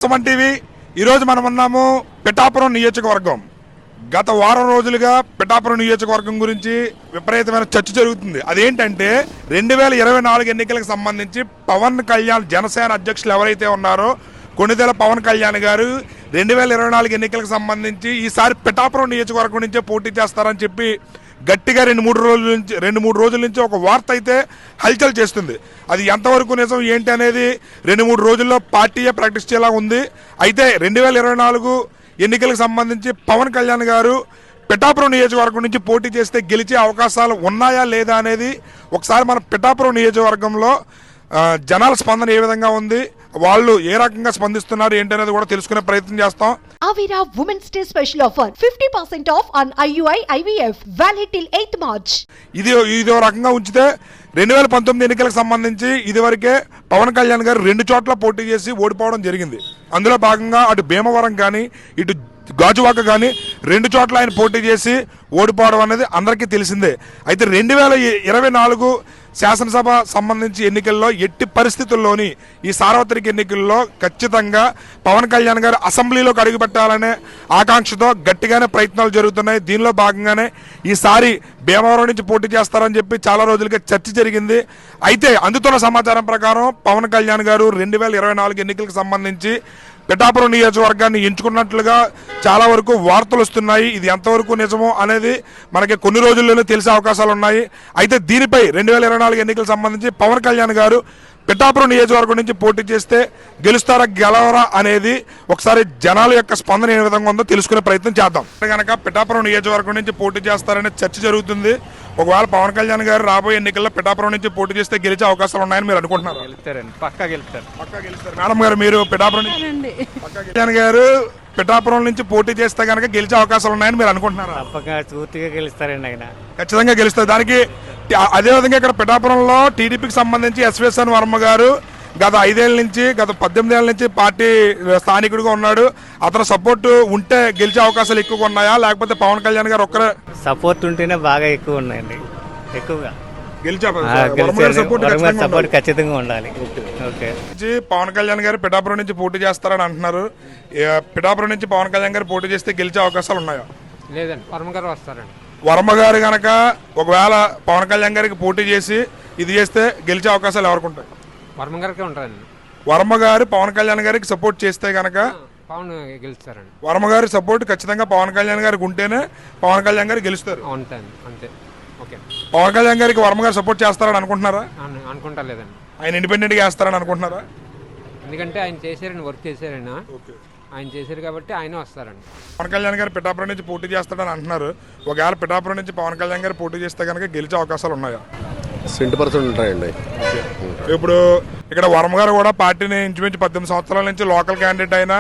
Suman TV ఈరోజు మనం ఉన్నాము పిఠాపురం నియోజకవర్గం. గత వారం రోజులుగా పిఠాపురం నియోజకవర్గం గురించి విపరీతమైన చర్చ జరుగుతుంది. అదేంటంటే 2024 ఎన్నికలకు సంబంధించి పవన్ కళ్యాణ్ జనసేన అధ్యక్షులు ఎవరైతే ఉన్నారో కొణిదెల పవన్ కళ్యాణ్ గారు 2024 ఎన్నికలకు సంబంధించి ఈసారి పిఠాపురం నియోజకవర్గం నుంచే పోటీ చేస్తారని చెప్పి గట్టిగా రెండు మూడు రోజుల నుంచి ఒక వార్త అయితే హల్చల్ చేస్తుంది. అది ఎంతవరకు నిజం ఏంటి అనేది 2-3 రోజుల్లో పార్టీయే ప్రకటించేలా ఉంది. అయితే 2024 ఎన్నికలకు సంబంధించి పవన్ కళ్యాణ్ గారు పిఠాపురం నియోజకవర్గం నుంచి పోటీ చేస్తే గెలిచే అవకాశాలు ఉన్నాయా లేదా అనేది ఒకసారి మన పిఠాపురం నియోజకవర్గంలో జనాల స్పందన ఏ విధంగా ఉంది, వాళ్ళు ఏ రకంగా స్పందిస్తున్నారు ఏంటనేది కూడా తెలుసుకునే ప్రయత్నం చేస్తాం. Avira Women's Day special offer 50% off on IUI IVF valid till 8th March. ఇది రకంగా ఉంచితే 2019 ఎన్నికలకు సంబంధించి ఇదివరకే పవన్ కళ్యాణ్ గారు 2 చోట్ల పోటీ చేసి ఓడిపోవడం జరిగింది. అందులో భాగంగా అటు భీమవరం కానీ ఇటు గాజువాక కానీ 2 చోట్ల ఆయన పోటీ చేసి ఓడిపోవడం అనేది అందరికీ తెలిసిందే. అయితే 2024 శాసనసభ సంబంధించి ఎన్నికల్లో ఎట్టి పరిస్థితుల్లోని ఈ సార్వత్రిక ఎన్నికల్లో ఖచ్చితంగా పవన్ కళ్యాణ్ గారు అసెంబ్లీలోకి అడుగుపెట్టాలనే ఆకాంక్షతో గట్టిగానే ప్రయత్నాలు జరుగుతున్నాయి. దీనిలో భాగంగానే ఈసారి భీమవరం నుంచి పోటీ చేస్తారని చెప్పి చాలా రోజులుగా చర్చ జరిగింది. అయితే అందుతున్న సమాచారం ప్రకారం పవన్ కళ్యాణ్ గారు 2024 ఎన్నికలకు సంబంధించి పిఠాపురం నియోజకవర్గాన్ని ఎంచుకున్నట్లుగా చాలా వరకు వార్తలు వస్తున్నాయి. ఇది ఎంతవరకు నిజమో అనేది మనకి కొన్ని రోజుల్లోనే తెలిసే అవకాశాలు ఉన్నాయి. అయితే దీనిపై 2024 ఎన్నికలకు సంబంధించి పవన్ కళ్యాణ్ గారు పిఠాపురం నియోజకవర్గం నుంచి పోటీ చేస్తే గెలుస్తారా గెలవరా అనేది ఒకసారి జనాల యొక్క స్పందన ఏ విధంగా ఉందో తెలుసుకునే ప్రయత్నం చేద్దాం. కనుక పిఠాపురం నియోజకవర్గం నుంచి పోటీ చేస్తారనే చర్చ జరుగుతుంది. ఒకవేళ పవన్ కళ్యాణ్ గారు రాబోయే ఎన్నికల్లో పిఠాపురం నుంచి పోటీ చేస్తే గెలిచే అవకాశాలు ఉన్నాయని మీరు అనుకుంటున్నారు? పక్కా గెలుస్తారు. మేడం గారు, మీరు పిఠాపురం కళ్యాణ్ గారు పిఠాపురం నుంచి పోటీ చేస్తే కనుక గెలిచే అవకాశాలు ఉన్నాయని మీరు అనుకుంటున్నారా? పూర్తిగా గెలుస్తారండి ఆయన, ఖచ్చితంగా గెలుస్తారు. దానికి అదేవిధంగా ఇక్కడ పిఠాపురంలో టీడీపీకి సంబంధించి ఎస్విఎస్ఎన్ వర్మ గారు గత 5 ఏళ్ల నుంచి గత 18 ఏళ్ల నుంచి పార్టీ స్థానికుడిగా ఉన్నాడు. అతను సపోర్ట్ ఉంటే గెలిచే అవకాశాలు ఎక్కువగా ఉన్నాయా, లేకపోతే పవన్ కళ్యాణ్ గారు ఒక్కరే సపోర్ట్ ఉంటేనే బాగా ఎక్కువ ఉన్నాయండి? ఎక్కువగా సపోర్ట్ ఖచ్చితంగా ఉండాలి. పవన్ కళ్యాణ్ గారు పిఠాపురం నుంచి పోటీ చేస్తారని అంటున్నారు. పిఠాపురం నుంచి పవన్ కళ్యాణ్ గారు పోటీ చేస్తే గెలిచే అవకాశాలు ఉన్నాయా? లేదండి, వర్మ గారు వస్తారండి. వర్మ గారు కనుక ఒకవేళ పవన్ కళ్యాణ్ గారికి పోటీ చేసి ఇది చేస్తే గెలిచే అవకాశాలు ఎవరికి ఉంటాయి? వర్మ గారికి ఉంటారండి. వర్మ గారు పవన్ కళ్యాణ్ గారికి సపోర్ట్ చేస్తే కనుక పవన్ గెలుస్తారండి. వర్మ గారి సపోర్ట్ ఖచ్చితంగా పవన్ కళ్యాణ్ గారికి ఉంటేనే పవన్ కళ్యాణ్ గారు గెలుస్తారు. ఉంటాయండి, అంతే. ఓకే, పవన్ కళ్యాణ్ గారికి వర్మ గారు సపోర్ట్ చేస్తారని అనుకుంటున్నారా? అనుకుంటా లేదండి. ఆయన ఇండిపెండెంట్ గా వేస్తారని అనుకుంటున్నారా? ఎందుకంటే ఆయన చేశారండి, వర్క్ చేశారైనా, ఆయన చేశారు కాబట్టి ఆయన వస్తారండి. పవన్ కళ్యాణ్ గారు పిఠాపురం నుంచి పోటీ చేస్తాడని అంటున్నారు. ఒకవేళ పిఠాపురం నుంచి పవన్ కళ్యాణ్ గారు పోటీ చేస్తే కనుక గెలిచే అవకాశాలు ఉన్నాయా? 100% ఉంటాయండి. ఇప్పుడు ఇక్కడ వర్మ గారు కూడా పార్టీని ఇంచుమించు 18 సంవత్సరాల నుంచి లోకల్ క్యాండిడేట్ అయినా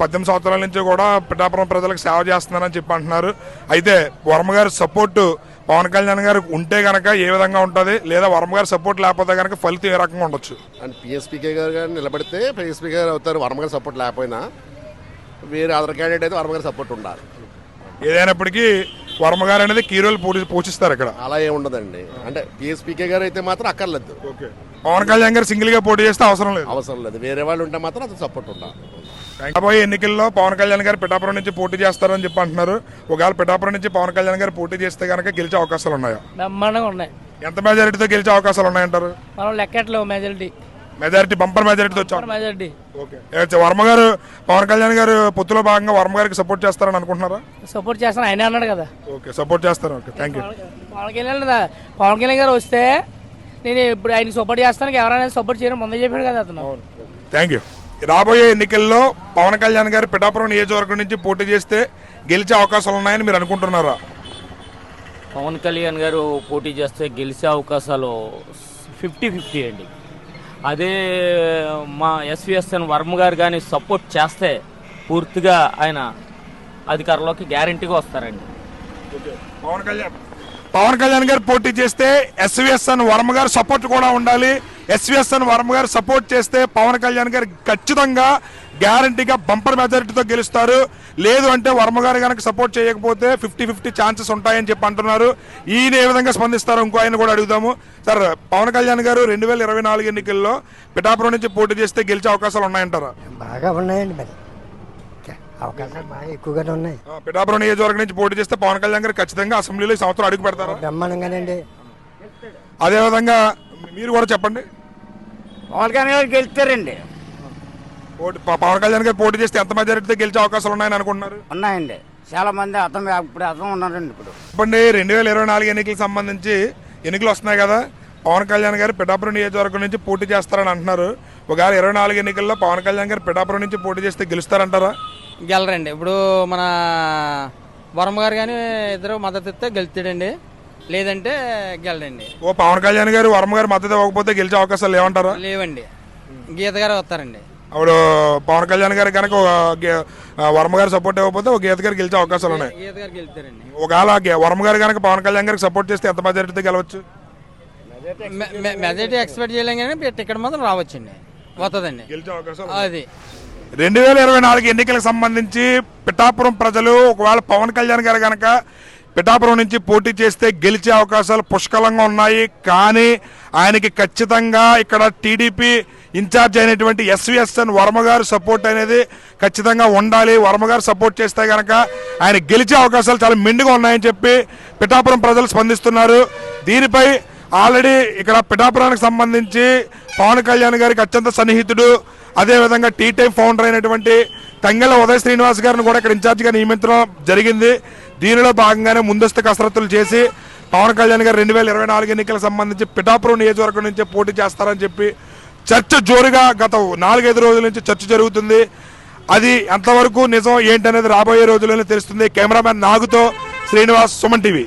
18 సంవత్సరాల నుంచి కూడా పిఠాపురం ప్రజలకు సేవ చేస్తున్నారని చెప్పి అంటున్నారు. అయితే వర్మ గారి సపోర్టు పవన్ కళ్యాణ్ గారు ఉంటే కనుక ఏ విధంగా ఉంటుంది, లేదా వర్మ గారి సపోర్ట్ లేకపోతే కనుక ఫలితం ఏ రకంగా ఉండొచ్చు? అండ్ పిఎస్పీకే గారు నిలబడితే పిఎస్పీ గారు అవుతారు. వర్మ గారి సపోర్ట్ లేకపోయినా వేరే అదర్ క్యాండిడేట్ అయితే వర్మ గారి సపోర్ట్ ఉండాలి. ఏదైనప్పటికీ వర్మ గారు అనేది కీ రోల్ పోషిస్తారు ఇక్కడ. అలా ఏమి ఉండదండి. అంటే పిఎస్పీకే గారు అయితే మాత్రం అక్కర్లేదు. పవన్ కళ్యాణ్ గారు సింగిల్ గా పోటీ చేస్తే అవసరం లేదు. వేరే వాళ్ళు ఉంటే మాత్రం అది సపోర్ట్ ఉండాలి. రాబోయే ఎన్నికల్లో పవన్ కళ్యాణ్ గారు పిఠాపురం నుంచి పోటీ చేస్తారని చెప్పి అంటున్నారు. ఒకవేళ పిఠాపురం నుంచి పవన్ కళ్యాణ్ గారు పోటీ చేస్తే కనుక గెలిచే అవకాశాలు ఉన్నాయా? ఉన్నాయి. ఎంత మెజారిటీతో గెలిచే అవకాశాలు ఉన్నాయంటారు? మనం లెక్కట్లో మెజారిటీ బంపర్ మెజారిటీతో మెజారిటీ. వర్మ గారు పవన్ కళ్యాణ్ గారు పొత్తులో భాగంగా వర్మ గారికి సపోర్ట్ చేస్తారని అనుకుంటున్నారా? సపోర్ట్ చేస్తాను, ఆయన అన్నాడు కదా. ఓకే, సపోర్ట్ చేస్తారు. Okay, thank you. Pawan Kalyan గారు వస్తే నేను ఇప్పుడు ఆయన సపోర్ట్ చేస్తాను, ఎవరైనా సపోర్ట్ చేయడం ముందే చెప్పాడు కదా అతను. Thank you. రాబోయే ఎన్నికల్లో పవన్ కళ్యాణ్ గారు పిఠాపురం నియోజకవర్గం నుంచి పోటీ చేస్తే గెలిచే అవకాశాలు ఉన్నాయని మీరు అనుకుంటున్నారా? పవన్ కళ్యాణ్ గారు పోటీ చేస్తే గెలిచే అవకాశాలు 50-50 అండి. అదే మా ఎస్విఎస్ఎన్ వర్మ గారు కానీ సపోర్ట్ చేస్తే పూర్తిగా ఆయన అధికారంలోకి గ్యారంటీగా వస్తారండి. పవన్ కళ్యాణ్ గారు పోటీ చేస్తే ఎస్విఎస్ఎన్ వర్మ గారు సపోర్ట్ కూడా ఉండాలి. ఎస్విఎస్ఎన్ వర్మ గారు సపోర్ట్ చేస్తే పవన్ కళ్యాణ్ గారు ఖచ్చితంగా గ్యారంటీగా బంపర్ మెజారిటీతో గెలుస్తారు. లేదు అంటే వర్మ గారు కనుక సపోర్ట్ చేయకపోతే 50-50 ఛాన్సెస్ ఉంటాయని చెప్పి అంటున్నారు. ఈయన ఏ విధంగా స్పందిస్తారు ఇంకో ఆయన కూడా అడుగుదాము. సార్, పవన్ కళ్యాణ్ గారు 2024 ఎన్నికల్లో పిఠాపురం నుంచి పోటీ చేస్తే గెలిచే అవకాశాలు ఉన్నాయంటారా? బాగా ఉన్నాయండి, మరి అవకాశాలు బాగా ఎక్కువగానే ఉన్నాయి. పిఠాపురం నియోజకవర్గం నుంచి పోటీ చేస్తే పవన్ కళ్యాణ్ గారు ఖచ్చితంగా అసెంబ్లీలో ఈ సంవత్సరం అడుగు పెడతారా? బ్రహ్మాండంగానండి. అదేవిధంగా మీరు కూడా చెప్పండి. పవన్ కళ్యాణ్ గారు గెలుస్తారండి. పవన్ కళ్యాణ్ గారు పోటీ చేస్తే ఎంత మెజారిటీతో గెలిచే అవకాశాలు ఉన్నాయని అనుకుంటున్నారు? ఉన్నాయండి, చాలా మంది అతను ఉన్నారండి. ఇప్పుడు చెప్పండి, 2024 ఎన్నికలకు సంబంధించి ఎన్నికలు వస్తున్నాయి కదా, పవన్ కళ్యాణ్ గారు పిఠాపురం నియోజకవర్గం నుంచి పోటీ చేస్తారని అంటున్నారు. ఒకవేళ 24 ఎన్నికల్లో పవన్ కళ్యాణ్ గారు పిఠాపురం నుంచి పోటీ చేస్తే గెలుస్తారంటారా? గెలరండి. ఇప్పుడు మన వర్మ గారు కానీ ఇద్దరు మద్దతు ఇస్తే గెలుతాడండి, లేదంటే గెలడండి. పవన్ కళ్యాణ్ గారు వర్మ గారు మద్దతు ఇవ్వకపోతే గెలిచే అవకాశాలు లేవంటారా? లేవండి, గీత గారు వస్తారండి. అప్పుడు పవన్ కళ్యాణ్ గారు కనుక వర్మ గారు సపోర్ట్ ఇవ్వకపోతే ఒక గీత గారు గెలిచే అవకాశాలు ఉన్నాయి. గీత గారు గెలుతారండి. ఒకవేళ వర్మ గారు కనుక పవన్ కళ్యాణ్ గారికి సపోర్ట్ చేస్తే ఎంత మెజారిటీతో గెలవచ్చు? మెజారిటీ ఎక్స్పెక్ట్ చేయలేం కానీ టికెట్ మాత్రం రావచ్చండి, వస్తుందండి గెలిచే అవకాశం అది. 2024 ఎన్నికలకు సంబంధించి పిఠాపురం ప్రజలు ఒకవేళ పవన్ కళ్యాణ్ గారు కనుక పిఠాపురం నుంచి పోటీ చేస్తే గెలిచే అవకాశాలు పుష్కలంగా ఉన్నాయి. కానీ ఆయనకి ఖచ్చితంగా ఇక్కడ టీడీపీ ఇన్ఛార్జ్ అయినటువంటి ఎస్విఎస్ఎన్ వర్మ గారు సపోర్ట్ అనేది ఖచ్చితంగా ఉండాలి. వర్మ గారు సపోర్ట్ చేస్తే కనుక ఆయన గెలిచే అవకాశాలు చాలా మెండుగా ఉన్నాయని చెప్పి పిఠాపురం ప్రజలు స్పందిస్తున్నారు. దీనిపై ఆల్రెడీ ఇక్కడ పిఠాపురానికి సంబంధించి పవన్ కళ్యాణ్ గారికి అత్యంత సన్నిహితుడు, అదేవిధంగా టీ టైం ఫౌండర్ అయినటువంటి తంగెళ్ళ ఉదయ శ్రీనివాస్ గారిని కూడా ఇక్కడ ఇన్ఛార్జిగా నియమించడం జరిగింది. దీనిలో భాగంగానే ముందస్తు కసరత్తులు చేసి పవన్ కళ్యాణ్ గారు 2024 ఎన్నికలకు సంబంధించి పిఠాపురం నియోజకవర్గం నుంచి పోటీ చేస్తారని చెప్పి చర్చ జోరుగా గత 4-5 రోజుల నుంచి చర్చ జరుగుతుంది. అది ఎంతవరకు నిజం ఏంటనేది రాబోయే రోజుల్లోనే తెలుస్తుంది. కెమెరామెన్ నాగుతో శ్రీనివాస్, సుమన్ టీవీ.